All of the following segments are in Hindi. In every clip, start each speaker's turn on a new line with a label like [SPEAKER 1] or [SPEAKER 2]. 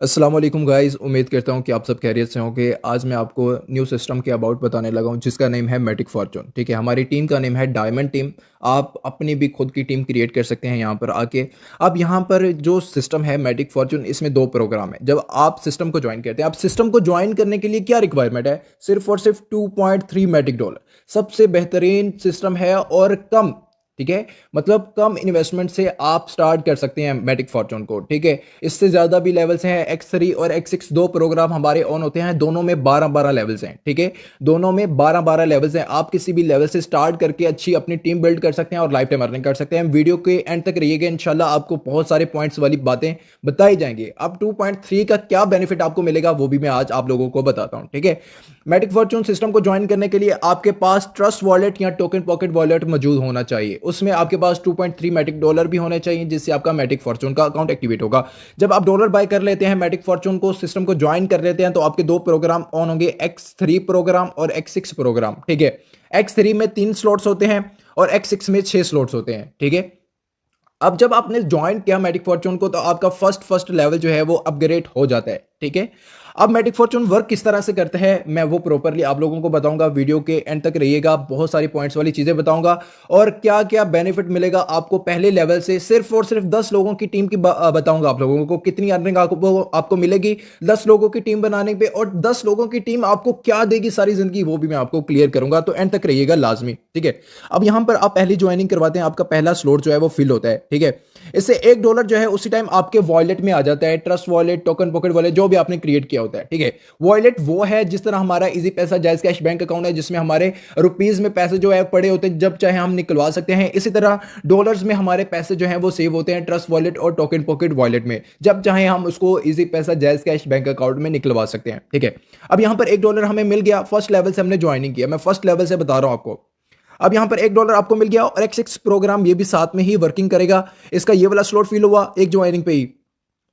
[SPEAKER 1] अस्सलाम वालेकुम गाइस। उम्मीद करता हूँ कि आप सब खैरियत से होंगे। आज मैं आपको न्यू सिस्टम के अबाउट बताने लगा हूँ जिसका नेम है मैटिक फॉर्चून। ठीक है, हमारी टीम का नेम है डायमंड टीम। आप अपनी भी खुद की टीम क्रिएट कर सकते हैं यहाँ पर आके। अब यहाँ पर जो सिस्टम है मैटिक फॉर्चून, इसमें दो प्रोग्राम है। जब आप सिस्टम को ज्वाइन करते हैं, आप सिस्टम को ज्वाइन करने के लिए क्या रिक्वायरमेंट है? सिर्फ और सिर्फ 2.3 मैटिक डॉलर। सबसे बेहतरीन सिस्टम है और कम, ठीक है, मतलब कम इन्वेस्टमेंट से आप स्टार्ट कर सकते हैं मैटिक फॉर्चून को। ठीक है, इससे ज़्यादा भी लेवल्स हैं। X3 और X6 दो प्रोग्राम हमारे ऑन होते हैं, दोनों में 12-12 लेवल्स हैं। ठीक है, दोनों में 12-12 लेवल्स हैं। आप किसी भी लेवल से स्टार्ट करके अच्छी अपनी टीम बिल्ड कर सकते हैं और लाइफ टाइम अर्निंग कर सकते हैं। वीडियो के एंड तक रहिएगा, इंशाल्लाह आपको बहुत सारे पॉइंट्स वाली बातें बताई जाएंगी। अब 2.3 का क्या बेनिफिट आपको मिलेगा वो भी मैं आज आप लोगों को बताता हूँ। ठीक है, मैटिक फॉर्चून सिस्टम को ज्वाइन करने के लिए आपके पास ट्रस्ट वॉलेट या टोकन पॉकेट वॉलेट मौजूद होना चाहिए। उसमें आपके पास 2.3 मैटिक डॉलर भी होने चाहिए, जिससे आपका मैटिक फॉर्चून का अकाउंट एक्टिवेट होगा। जब आप डॉलर बाय कर लेते हैं, मैटिक फॉर्चून को सिस्टम को ज्वाइन कर लेते हैं, तो आपके दो प्रोग्राम ऑन होंगे, X3 प्रोग्राम और X6 प्रोग्राम। ठीक है, X3 में 3 स्लॉट्स होते हैं और X6 में 6 स्लॉट्स होते हैं। ठीक है, अब जब आपने ज्वाइन किया मैटिक फॉर्चून को, तो आपका फर्स्ट लेवल जो है वो अपग्रेड हो जाता है। ठीक है, अब मैटिक फॉर्चून वर्क किस तरह से करता है मैं वो प्रॉपरली आप लोगों को बताऊंगा। वीडियो के एंड तक रहिएगा, बहुत सारी पॉइंट्स वाली चीजें बताऊंगा और क्या क्या बेनिफिट मिलेगा आपको पहले लेवल से। सिर्फ और सिर्फ 10 लोगों की टीम की बताऊंगा आप लोगों को कितनी अर्निंग आपको मिलेगी 10 लोगों की टीम बनाने पे, और 10 लोगों की टीम आपको क्या देगी सारी जिंदगी, वो भी मैं आपको क्लियर करूंगा। तो एंड तक रहिएगा लाजमी। ठीक है, अब यहां पर आप पहली ज्वाइनिंग करवाते हैं, आपका पहला स्लॉट जो है वो फिल होता है। ठीक है, इससे $1 जो है उसी टाइम आपके वॉलेट में आ जाता है। Trust wallet, token pocket wallet, जो भी आपने क्रिएट किया होता है। ठीक है, वॉलेट वो है जिस तरह हमारा इजी पैसा जायज कैश बैंक अकाउंट है, जिसमें हमारे रुपीज में पैसे जो है पड़े होते हैं, जब चाहे हम निकलवा सकते हैं। इसी तरह डॉलर्स में हमारे पैसे जो हैं वो सेव होते हैं ट्रस्ट वॉलेट और टोकन पॉकेट वॉलेट में, जब चाहे हम उसको इजी पैसा जायज कैश बैंक अकाउंट में निकलवा सकते हैं। ठीक है, अब यहां पर $1 हमें मिल गया, फर्स्ट लेवल से हमने ज्वाइनिंग किया। मैं फर्स्ट लेवल से बता रहा हूं आपको। अब यहां पर $1 आपको मिल गया और X6 प्रोग्राम ये भी साथ में ही वर्किंग करेगा। इसका ये वाला स्लॉट फिल हुआ एक ज्वाइनिंग पे ही,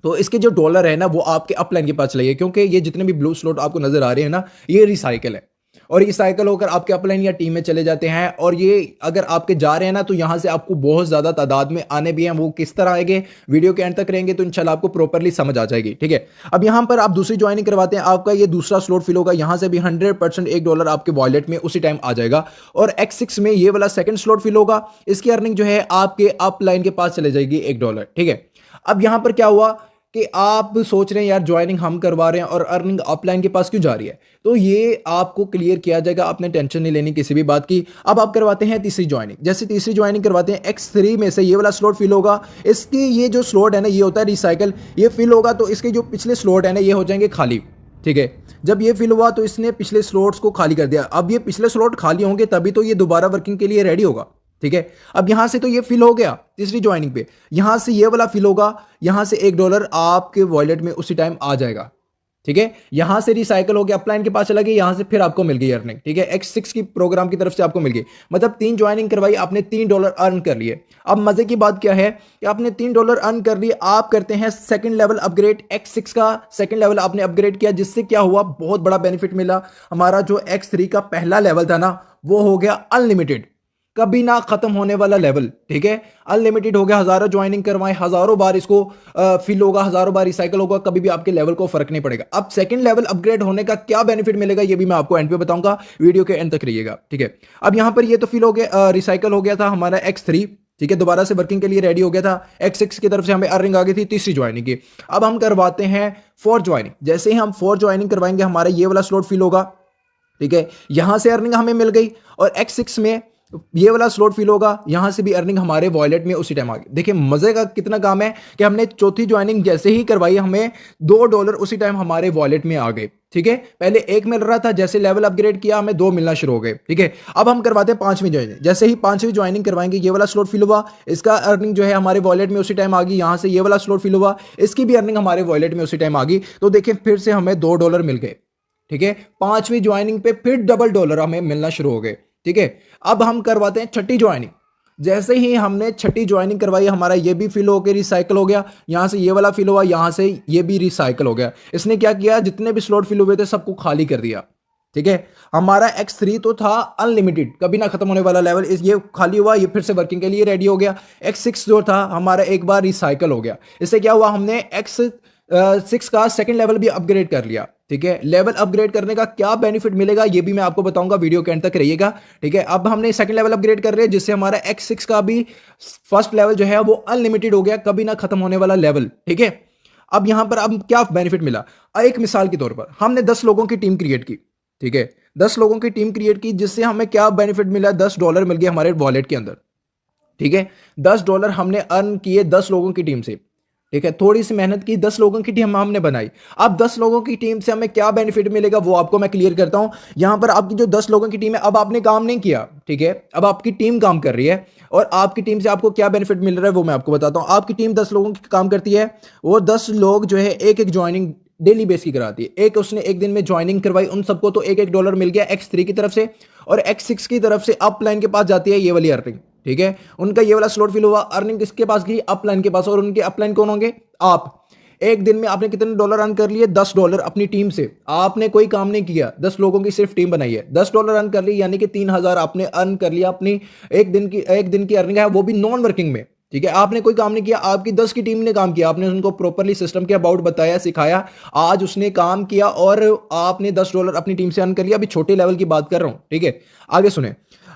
[SPEAKER 1] तो इसके जो डॉलर है ना वो आपके अपलाइन के पास चले गए, क्योंकि ये जितने भी ब्लू स्लॉट आपको नजर आ रहे हैं ना, ये रिसाइकल है और रिसाइकल होकर आपके अपलाइन या टीम में चले जाते हैं। और ये अगर आपके जा रहे हैं ना, तो यहां से आपको बहुत ज्यादा तादाद में आने भी हैं। वो किस तरह आएंगे, वीडियो के एंड तक रहेंगे तो इंशाल्लाह आपको प्रॉपर्ली समझ आ जाएगी। ठीक है, अब यहां पर आप दूसरी ज्वाइनिंग करवाते हैं, आपका ये दूसरा स्लॉट फिल होगा। यहां से भी 100% $1 आपके वॉलेट में उसी टाइम आ जाएगा। और X6 में ये वाला सेकंड स्लॉट फिल होगा, इसकी अर्निंग जो है आपके अपलाइन के पास चले जाएगी $1। ठीक है, अब यहां पर क्या हुआ कि आप सोच रहे हैं यार ज्वाइनिंग हम करवा रहे हैं और अर्निंग अपलाइन के पास क्यों जा रही है, तो ये आपको क्लियर किया जाएगा। आपने टेंशन नहीं लेनी किसी भी बात की। अब आप करवाते हैं तीसरी ज्वाइनिंग। जैसे तीसरी ज्वाइनिंग करवाते हैं, X3 में से ये वाला स्लॉट फिल होगा। इसकी ये जो स्लॉट है ना, ये होता है रिसाइकल, ये फिल होगा तो इसके जो पिछले स्लॉट है ना, ये हो जाएंगे खाली। ठीक है, जब ये फिल हुआ तो इसने पिछले स्लॉट्स को खाली कर दिया। अब ये पिछले स्लॉट खाली होंगे तभी तो ये दोबारा वर्किंग के लिए रेडी होगा। ठीक है, अब यहां से तो ये फिल हो गया तीसरी ज्वाइनिंग पे, यहां से ये वाला फिल होगा, यहां से $1 आपके वॉलेट में उसी टाइम आ जाएगा। ठीक है, यहां से रिसाइकल हो गया, अपलाइन के पास चला गया, यहां से फिर आपको मिल गई अर्निंग। ठीक है, X6 की प्रोग्राम की तरफ से आपको मिल गई, मतलब 3 ज्वाइनिंग करवाई, आपने $3 अर्न कर लिए। अब मजे की बात क्या है कि आपने $3 अर्न कर लिए, आप करते हैं सेकंड लेवल अपग्रेड। X6 का सेकंड लेवल आपने अपग्रेड किया, जिससे क्या हुआ, बहुत बड़ा बेनिफिट मिला। हमारा जो X3 का पहला लेवल था ना, वो हो गया अनलिमिटेड, कभी ना खत्म होने वाला लेवल। ठीक है, अनलिमिटेड हो गया। हजारों ज्वाइनिंग करवाएं, हजारों बार इसको फिल होगा, हजारों बार रिसाइकल होगा, कभी भी आपके लेवल को फर्क नहीं पड़ेगा। अब सेकंड लेवल अपग्रेड होने का क्या बेनिफिट मिलेगा, ये भी मैं आपको एंड पे बताऊंगा, वीडियो के एंड तक रहिएगा। ठीक है, अब यहां पर ये तो फिल हो गया, रिसाइकल हो गया था हमारा X3। ठीक है, दोबारा से वर्किंग के लिए रेडी हो गया था। X6 की तरफ से हमें अर्निंग आ गई थी तीसरी ज्वाइनिंग की। अब हम करवाते हैं फोर्थ ज्वाइनिंग। जैसे ही हम फोर्थ ज्वाइनिंग करवाएंगे, हमारा ये वाला स्लॉट फिल होगा। ठीक है, यहां से अर्निंग हमें मिल गई और X6 में ये वाला स्लॉट फिल होगा, यहां से भी अर्निंग हमारे वॉलेट में उसी टाइम आ गई। देखिए मजे का कितना काम है कि हमने चौथी ज्वाइनिंग जैसे ही करवाई, हमें $2 उसी टाइम हमारे वॉलेट में आ गए। ठीक है, पहले 1 मिल रहा था, जैसे लेवल अपग्रेड किया हमें 2 मिलना शुरू हो गए। ठीक है, अब हम करवाते हैं पांचवी ज्वाइनिंग। जैसे ही पांचवी ज्वाइनिंग करवाएंगे, ये वाला स्लॉट फिल हुआ, इसका अर्निंग जो है हमारे वॉलेट में उसी टाइम आ गई। यहां से ये वाला स्लॉट फिल हुआ, इसकी भी अर्निंग हमारे वॉलेट में उसी टाइम आ गई। तो देखिए फिर से हमें $2 मिल गए। ठीक है, पांचवी ज्वाइनिंग पे फिर $डबल हमें मिलना शुरू हो गए। ठीक है, अब हम करवाते हैं छठी ज्वाइनिंग। जैसे ही हमने छठी ज्वाइनिंग करवाई, हमारा ये भी फिल होकर रिसाइकल हो गया, यहां से ये वाला फिल हुआ, यहां से ये भी रिसाइकल हो गया। इसने क्या किया, जितने भी स्लॉट फिल हुए थे सबको खाली कर दिया। ठीक है, हमारा X3 तो था अनलिमिटेड, कभी ना खत्म होने वाला लेवल, इस ये खाली हुआ, ये फिर से वर्किंग के लिए रेडी हो गया। X6 जो था हमारा एक बार रिसाइकल हो गया। इससे क्या हुआ, हमने सिक्स का सेकंड लेवल भी अपग्रेड कर लिया, ठीक है। लेवल अपग्रेड करने का क्या बेनिफिट मिलेगा ये भी मैं आपको बताऊंगा, वीडियो के एंड तक रहिएगा, ठीक है। अब हमने सेकंड लेवल अपग्रेड कर लिया जिससे हमारा X6 का भी फर्स्ट लेवल जो है वो अनलिमिटेड हो गया, कभी ना खत्म होने वाला लेवल, ठीक है। अब यहां पर अब क्या बेनिफिट मिला, एक मिसाल के तौर पर हमने 10 लोगों की टीम क्रिएट की, ठीक है। 10 लोगों की टीम क्रिएट की जिससे हमें क्या बेनिफिट मिला, $10 मिल गया हमारे वॉलेट के अंदर, ठीक है। $10 हमने अर्न किए 10 लोगों की टीम से, ठीक है। थोड़ी सी मेहनत की, 10 लोगों की टीम हमने बनाई। अब 10 लोगों की टीम से हमें क्या बेनिफिट मिलेगा वो आपको मैं क्लियर करता हूं। यहां पर आपकी जो 10 लोगों की टीम है, अब आपने काम नहीं किया, ठीक है, अब आपकी टीम काम कर रही है, और आपकी टीम से आपको क्या बेनिफिट मिल रहा है वो मैं आपको बताता हूं। आपकी टीम 10 लोगों की काम करती है, वो 10 लोग जो है एक एक ज्वाइनिंग डेली बेस की कराती है। एक उसने एक दिन में ज्वाइनिंग करवाई, उन सबको तो $1 मिल गया X3 की तरफ से, और X6 की तरफ से अपलाइन के पास जाती है ये वाली अर्निंग, ठीक है। उनका ये वाला स्लॉट फिल हुआ, अर्निंग किसके पास गई, अपलाइन के पास, और उनके अपलाइन कौन होंगे, आप। एक दिन में आपने कितने डॉलर अर्न कर लिए, $10 अपनी टीम से। आपने कोई काम नहीं किया, 10 लोगों की सिर्फ टीम बनाई है, $10 अर्न कर ली, यानी कि 3000 आपने अर्न कर लिया अपनी एक दिन की अर्निंग है, वो भी नॉन वर्किंग में, ठीक है। आपने कोई काम नहीं किया, आपकी 10 की टीम ने काम किया, आपने उनको प्रॉपरली सिस्टम के अबाउट बताया, सिखाया, आज उसने काम किया और आपने $10 अपनी टीम से अर्न कर लिया। अभी छोटे लेवल की बात कर रहा हूं, ठीक है। आगे सुने,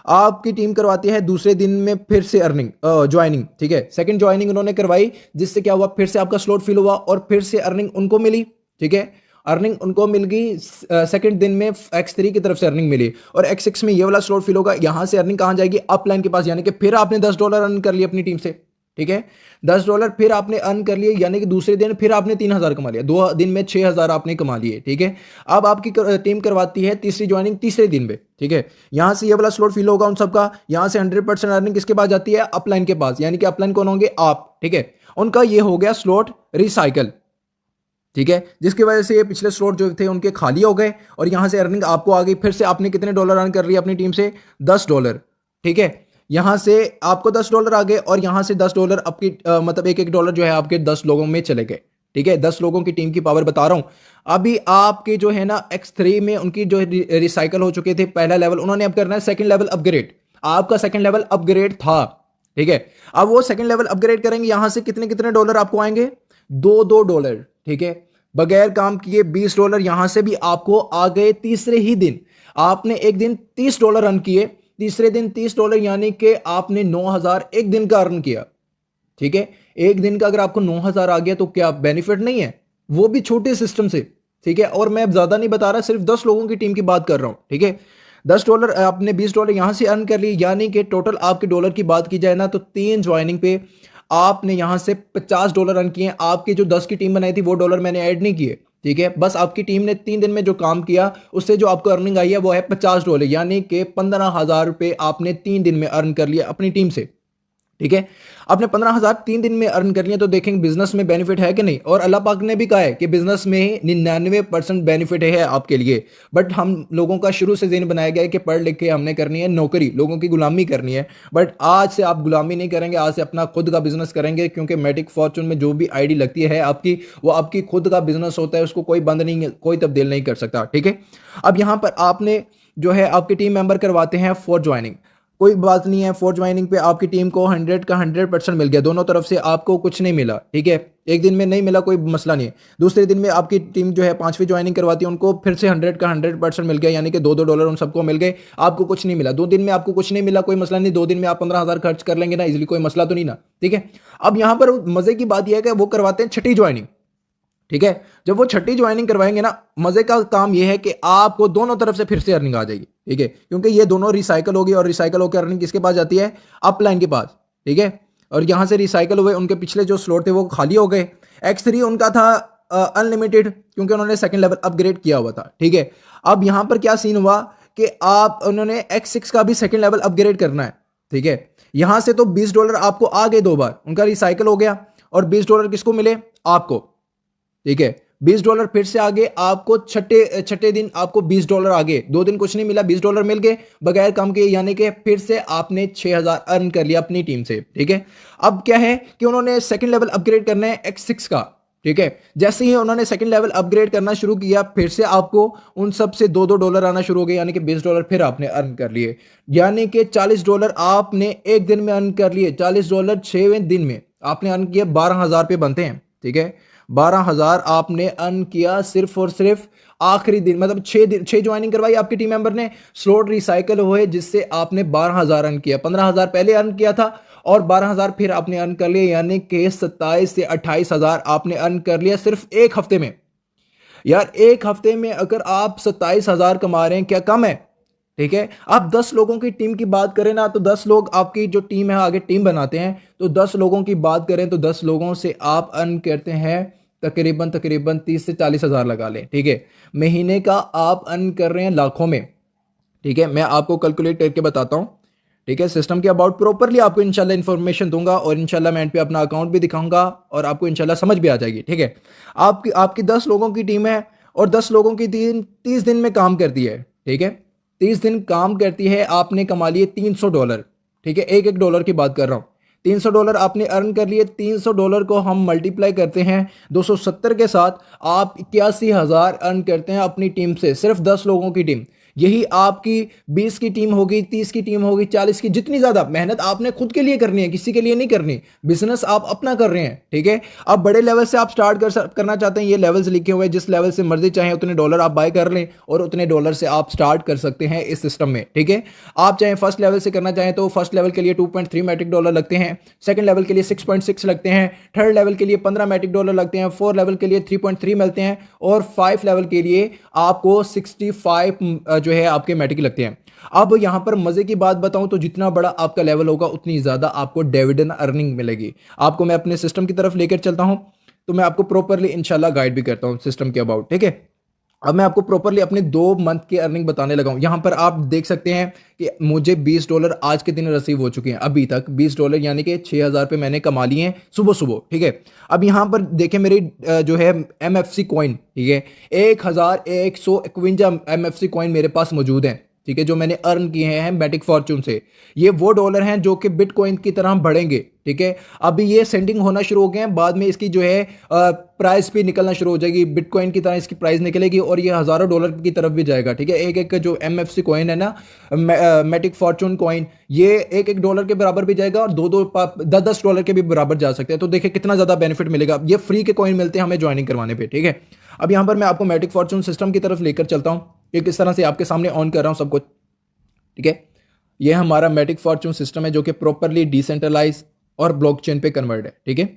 [SPEAKER 1] आपकी टीम करवाती है दूसरे दिन में फिर से अर्निंग ज्वाइनिंग, ठीक है। सेकंड ज्वाइनिंग उन्होंने करवाई जिससे क्या हुआ, फिर से आपका स्लॉट फिल हुआ और फिर से अर्निंग उनको मिली, ठीक है। अर्निंग उनको मिल गई, सेकंड दिन में X3 की तरफ से अर्निंग मिली, और X6 में ये वाला स्लॉट फिल होगा। यहां से अर्निंग कहां जाएगी, अपलाइन के पास, यानी कि फिर आपने $10 अर्न कर लिया अपनी टीम से, ठीक है। $10 फिर आपने अर्न कर लिए, यानी कि दूसरे दिन फिर आपने 3000 कमा लिया, 2 दिन में 6000 आपने कमा लिए, ठीक है। अब आपकी टीम करवाती है तीसरी ज्वाइनिंग तीसरे दिन में, ठीक है। यहां से ये वाला स्लॉट फिल होगा उन सबका, यहां से 100% अर्निंग किसके पास जाती है, अपलाइन के पास, यानी कि अपलाइन कौन होंगे, आप, ठीक है। उनका ये हो गया स्लॉट रिसाइकल, ठीक है, जिसकी वजह से ये पिछले स्लॉट जो थे उनके खाली हो गए, और यहां से अर्निंग आपको आ गई। फिर से आपने कितने डॉलर अर्न कर लिए अपनी टीम से, $10, ठीक है। यहां से आपको $10 आ गए, और यहां से $10 आपकी मतलब एक डॉलर जो है आपके 10 लोगों में चले गए, ठीक है। 10 लोगों की टीम की पावर बता रहा हूं। अभी आपके जो है ना X3 में उनकी जो रिसाइकल हो चुके थे पहला लेवल, उन्होंने अब करना है सेकंड लेवल अपग्रेड। आपका सेकंड लेवल अपग्रेड था, ठीक है। अब वो सेकंड लेवल अपग्रेड करेंगे, यहां से कितने कितने डॉलर आपको आएंगे, $2, ठीक है। बगैर काम किए $20 यहां से भी आपको आ गए तीसरे ही दिन। आपने एक दिन $30 अर्न किए, तीसरे दिन $30, यानी कि आपने 9000 एक दिन का अर्न किया, ठीक है। एक दिन का अगर आपको 9000 आ गया तो क्या बेनिफिट नहीं है, वो भी छोटे सिस्टम से, ठीक है। और मैं अब ज्यादा नहीं बता रहा, सिर्फ 10 लोगों की टीम की बात कर रहा हूं, ठीक है। $10 आपने $20 यहां से अर्न कर लिए, यानी कि टोटल आपके डॉलर की बात की जाए ना तो 3 ज्वाइनिंग पे आपने यहां से $50 अर्न किए। आपकी जो 10 की टीम बनाई थी वो डॉलर मैंने ऐड नहीं किए, ठीक है। बस आपकी टीम ने 3 दिन में जो काम किया उससे जो आपको अर्निंग आई है वो है $50, यानी कि 15,000 रुपए आपने 3 दिन में अर्न कर लिया अपनी टीम से, ठीक है। आपने 15,000 3 दिन में अर्न कर लिया, तो देखेंगे बिजनेस में बेनिफिट है कि नहीं। और अल्लाह पाक ने भी कहा है कि बिजनेस में 99% बेनिफिट है आपके लिए, बट हम लोगों का शुरू से ज़हन बनाया गया है कि पढ़ लिख के हमने करनी है नौकरी, लोगों की गुलामी करनी है। बट आज से आप गुलामी नहीं करेंगे, आज से अपना खुद का बिजनेस करेंगे, क्योंकि मैटिक फॉर्चून में जो भी आईडी लगती है आपकी, वो आपकी खुद का बिजनेस होता है, उसको कोई बंद नहीं, कोई तब्दील नहीं कर सकता, ठीक है। अब यहां पर आपने जो है आपके टीम मेंबर करवाते हैं फोर ज्वाइनिंग, कोई बात नहीं है, फोर्थ ज्वाइनिंग पे आपकी टीम को 100 का 100% मिल गया, दोनों तरफ से आपको कुछ नहीं मिला, ठीक है। एक दिन में नहीं मिला कोई मसला नहीं है। दूसरे दिन में आपकी टीम जो है 5वीं ज्वाइनिंग करवाती है, उनको फिर से 100 का 100% मिल गया, यानी कि $2 उन सबको मिल गए, आपको कुछ नहीं मिला। 2 दिन में आपको कुछ नहीं मिला, कोई मसला नहीं, 2 दिन में आप 15,000 खर्च कर लेंगे ना इजिली, कोई मसला तो नहीं ना, ठीक है। अब यहां पर मजे की बात यह है कि वो करवाते हैं छठी ज्वाइनिंग, ठीक है। जब वो छठी ज्वाइनिंग करवाएंगे ना, मजे का काम यह है कि आपको दोनों तरफ से फिर से अर्निंग आ जाएगी, ठीक है, क्योंकि ये दोनों रिसाइकल होगी, और रिसाइकल होकर अर्निंग किसके पास जाती है, अपलाइन के पास, ठीक है। और यहां से रिसाइकल हुए, उनके पिछले जो स्लॉट थे वो खाली हो गए। X3 उनका था अनलिमिटेड, क्योंकि उन्होंने सेकंड लेवल अपग्रेड किया हुआ था, ठीक है। अब यहां पर क्या सीन हुआ कि उन्होंने X6 का भी सेकंड लेवल अपग्रेड करना है, ठीक है। यहां से तो $20 आपको आ गए, 2 बार उनका रिसाइकल हो गया, और $20 किसको मिले, आपको, ठीक है। $20 फिर से आगे आपको छठे दिन आपको $20 आगे, 2 दिन कुछ नहीं मिला, $20 मिल गए बगैर काम के, यानी कि फिर से आपने 6000 अर्न कर लिया अपनी टीम से, ठीक है। अब क्या है कि उन्होंने सेकंड लेवल अपग्रेड करना है X6 का, ठीक है। जैसे ही उन्होंने सेकंड लेवल अपग्रेड करना शुरू किया, फिर से आपको उन सब से $2 आना शुरू हो गए, यानी कि $20 फिर आपने अर्न कर लिए, यानी कि $40 आपने एक दिन में अर्न कर लिए। $40 6वें दिन में आपने अर्न किए, 12,000 पे बनते हैं, ठीक है। 12,000 आपने अर्न किया सिर्फ और सिर्फ आखिरी दिन, मतलब 6 दिन, 6 ज्वाइनिंग करवाई आपकी टीम मेंबर ने, स्लॉट रिसाइकल हुए जिससे आपने 12,000 अर्न किया। 15,000 पहले अर्न किया था और 12,000 फिर आपने अर्न कर लिया, यानी कि 27 से 28,000 आपने अर्न कर लिया सिर्फ एक हफ्ते में। यार एक हफ्ते में अगर आप 27,000 कमा रहे हैं, क्या कम है? ठीक है, आप 10 लोगों की टीम की बात करें ना, तो 10 लोग आपकी जो टीम है आगे टीम बनाते हैं, तो 10 लोगों की बात करें तो 10 लोगों से आप अर्न करते हैं तकरीबन तकरीबन 30 से 40,000 लगा लें। ठीक है, महीने का आप अर्न कर रहे हैं लाखों में। ठीक है, मैं आपको कैलकुलेट करके बताता हूं। ठीक है, सिस्टम के अबाउट प्रॉपरली आपको इंशाल्लाह इन्फॉर्मेशन दूंगा और इंशाल्लाह मैं एंड पे अपना अकाउंट भी दिखाऊंगा और आपको इंशाल्लाह समझ भी आ जाएगी। ठीक है, आपकी आपकी 10 लोगों की टीम है और 10 लोगों की टीम 30 दिन में काम करती है। ठीक है, 30 दिन काम करती है, आपने कमा लिए $300। ठीक है, एक एक डॉलर की बात कर रहा हूं। $300 आपने अर्न कर लिए। $300 को हम मल्टीप्लाई करते हैं 270 के साथ, आप 81,000 अर्न करते हैं अपनी टीम से, सिर्फ 10 लोगों की टीम। यही आपकी 20 की टीम होगी, 30 की टीम होगी, 40 की, जितनी ज्यादा मेहनत आपने खुद के लिए करनी है, किसी के लिए नहीं करनी। बिजनेस आप अपना कर रहे हैं। ठीक है, अब बड़े लेवल से आप स्टार्ट करना चाहते हैं, ये लेवल्स लिखे हुए हैं, जिस लेवल से मर्जी चाहे उतने डॉलर आप बाय कर लें और उतने डॉलर से आप स्टार्ट कर सकते हैं इस सिस्टम में। ठीक है, आप चाहे फर्स्ट लेवल से करना चाहें तो फर्स्ट लेवल के लिए 2.3 मैट्रिक डॉलर लगते हैं, सेकंड लेवल के लिए 6.6 लगते हैं, थर्ड लेवल के लिए 15 मैट्रिक डॉलर लगते हैं, फोर्थ लेवल के लिए 3.3 मिलते हैं और 5 लेवल के लिए आपको 65 जो है आपके मैट्रिक लगते हैं। अब यहां पर मजे की बात बताऊं तो जितना बड़ा आपका लेवल होगा उतनी ज्यादा आपको डिविडेंड अर्निंग मिलेगी। आपको मैं अपने सिस्टम की तरफ लेकर चलता हूं तो मैं आपको प्रॉपरली इंशाल्लाह गाइड भी करता हूं सिस्टम के अबाउट। ठीक है, अब मैं आपको प्रॉपरली अपने 2 मंथ की अर्निंग बताने लगा हूं। यहां पर आप देख सकते हैं कि मुझे $20 आज के दिन रिसीव हो चुके हैं, अभी तक $20 यानी कि 6,000 पे मैंने कमा लिए हैं सुबह सुबह। ठीक है, अब यहां पर देखें मेरी जो है MFC कॉइन, ठीक है, 1,151 MFC कॉइन मेरे पास मौजूद हैं। ठीक है, जो मैंने अर्न किए हैं मैटिक फॉर्चून से, ये वो डॉलर हैं जो कि बिटकॉइन की तरह बढ़ेंगे। ठीक है, अभी ये सेंडिंग होना शुरू हो गए हैं, बाद में इसकी जो है प्राइस भी निकलना शुरू हो जाएगी, बिटकॉइन की तरह इसकी प्राइस निकलेगी और ये हजारों डॉलर की तरफ भी जाएगा। ठीक है, एक एक जो MFC कॉइन है ना, मैटिक फॉर्चून कॉइन, ये एक एक डॉलर के बराबर भी जाएगा और 10-10 डॉलर के भी बराबर जा सकते हैं। तो देखिए कितना ज्यादा बेनिफिट मिलेगा, ये फ्री के कॉइन मिलते हैं हमें ज्वाइनिंग करवाने पे। ठीक है, अब यहां पर मैं आपको मैटिक फॉर्चून सिस्टम की तरफ लेकर चलता हूं, ये किस तरह से आपके सामने ऑन कर रहा हूं सब कुछ। ठीक है, ये हमारा मैटिक फॉर्चून सिस्टम है जो कि प्रॉपरली डिसेंट्रलाइज और ब्लॉकचेन पे कन्वर्ट है। ठीक है,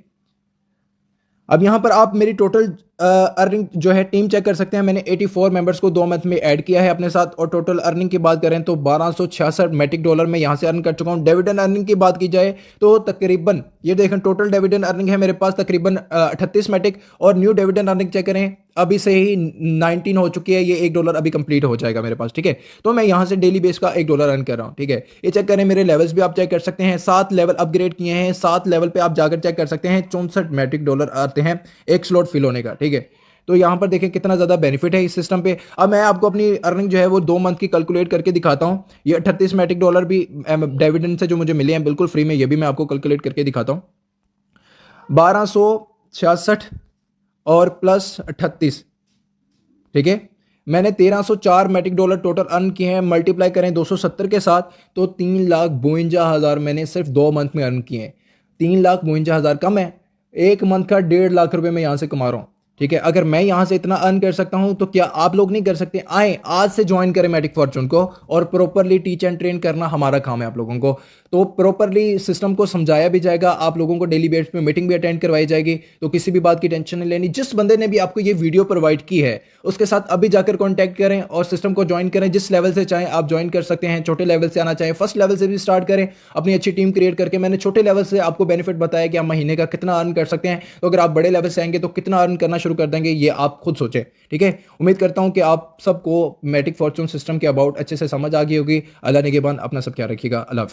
[SPEAKER 1] अब यहां पर आप मेरी टोटल अर्निंग जो है टीम चेक कर सकते हैं। मैंने 84 मेंबर्स को 2 मंथ में ऐड किया है अपने साथ और टोटल अर्निंग की बात करें तो 1266 मैटिक डॉलर में यहां से अर्न कर चुका हूं। डिविडेंड अर्निंग की बात की जाए तो तकरीबन ये देखें टोटल डिविडेंड अर्निंग है मेरे पास तकरीबन 38 मैटिक और न्यू डिविडेंड अर्निंग चेक करें अभी से ही 19 हो चुकी है, ये $1 अभी कंप्लीट हो जाएगा मेरे पास। ठीक है, तो मैं यहां से डेली बेस का $1 अर्न कर रहा हूं। ठीक है, ये चेक करें, मेरे लेवल्स भी आप चेक कर सकते हैं, 7 लेवल अपग्रेड किए हैं, 7 लेवल पे आप जाकर चेक कर सकते हैं, 64 मैट्रिक डॉलर आते हैं एक स्लॉट फिल होने का। ठीक है, तो यहां पर देखें कितना ज्यादा बेनिफिट है इस सिस्टम पे। अब मैं आपको अपनी अर्निंग जो है वो 2 मंथ की कैलकुलेट करके दिखाता हूं। ये 38 मैट्रिक डॉलर भी डिविडेंड से जो मुझे मिले हैं बिल्कुल फ्री में, ये भी मैं आपको कैलकुलेट करके दिखाता हूं। 1266 और प्लस 38, ठीक है, मैंने 1304 मैट्रिक डॉलर टोटल अर्न किए हैं। मल्टीप्लाई करें 270 के साथ तो 3,52,000 मैंने सिर्फ 2 मंथ में अर्न किए हैं। 3,52,000 कम है, एक मंथ का 1.5 लाख रुपए मैं यहां से कमा रहा हूं। ठीक है, अगर मैं यहां से इतना अर्न कर सकता हूं तो क्या आप लोग नहीं कर सकते? आए आज से ज्वाइन करें मैटिक फॉर्चून को और प्रॉपरली टीच एंड ट्रेन करना हमारा काम है आप लोगों को। तो प्रॉपरली सिस्टम को समझाया भी जाएगा, आप लोगों को डेली बेस पे मीटिंग भी अटेंड करवाई जाएगी, तो किसी भी बात की टेंशन नहीं लेनी। जिस बंदे ने भी आपको ये वीडियो प्रोवाइड की है उसके साथ अभी जाकर कॉन्टैक्ट करें और सिस्टम को ज्वाइन करें। जिस लेवल से चाहें आप ज्वाइन कर सकते हैं, छोटे लेवल से आना चाहें फर्स्ट लेवल से भी स्टार्ट करें, अपनी अच्छी टीम क्रिएट करके। मैंने छोटे लेवल से आपको बेनिफिट बताया कि आप महीने का कितना अर्न कर सकते हैं, तो अगर आप बड़े लेवल से आएंगे तो कितना अर्न करना शुरू कर देंगे ये आप खुद सोचें। ठीक है, उम्मीद करता हूं कि आप सबको मैटिक फॉर्चून सिस्टम के अबाउट अच्छे से समझ आ गई होगी। अल्लाह ने के बाद अपना सब ख्याल रखिएगा। अल्लाह।